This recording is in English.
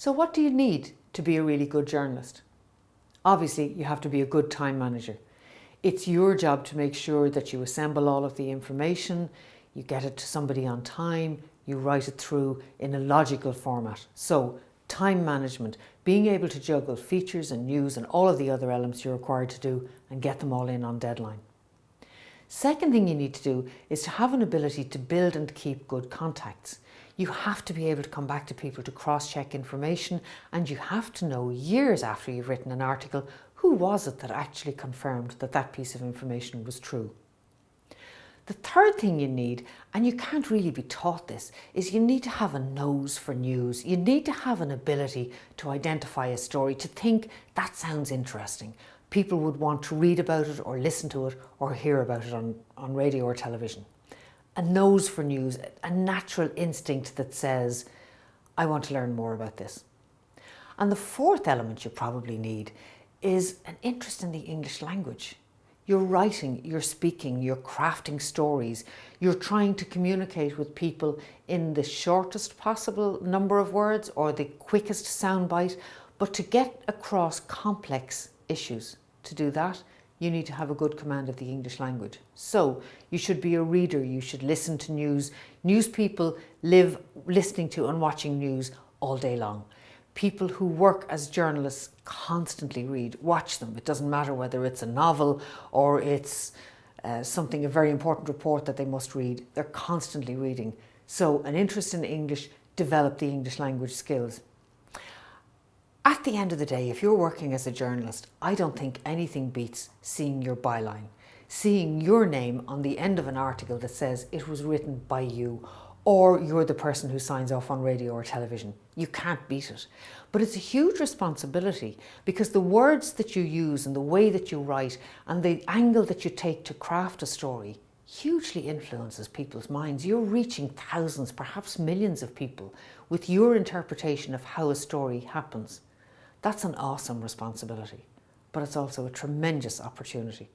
So what do you need to be a really good journalist? Obviously, you have to be a good time manager. It's your job to make sure that you assemble all of the information, you get it to somebody on time, you write it through in a logical format. So, time management, being able to juggle features and news and all of the other elements you're required to do and get them all in on deadline. Second thing you need to do is to have an ability to build and keep good contacts. You have to be able to come back to people to cross-check information, and you have to know years after you've written an article, who was it that actually confirmed that that piece of information was true. The third thing you need, and you can't really be taught this, is you need to have a nose for news. You need to have an ability to identify a story, to think that sounds interesting. People would want to read about it or listen to it or hear about it on radio or television. A nose for news, a natural instinct that says, I want to learn more about this. And the fourth element you probably need is an interest in the English language. You're writing, you're speaking, you're crafting stories, you're trying to communicate with people in the shortest possible number of words or the quickest soundbite, but to get across complex issues. To do that, you need to have a good command of the English language. So you should be a reader, you should listen to news. News people live listening to and watching news all day long. People who work as journalists constantly read, watch them. It doesn't matter whether it's a novel or it's a very important report that they must read. They're constantly reading. So an interest in English, develop the English language skills. At the end of the day, if you're working as a journalist, I don't think anything beats seeing your byline, seeing your name on the end of an article that says it was written by you, or you're the person who signs off on radio or television. You can't beat it. But it's a huge responsibility because the words that you use and the way that you write and the angle that you take to craft a story hugely influences people's minds. You're reaching thousands, perhaps millions of people with your interpretation of how a story happens. That's an awesome responsibility, but it's also a tremendous opportunity.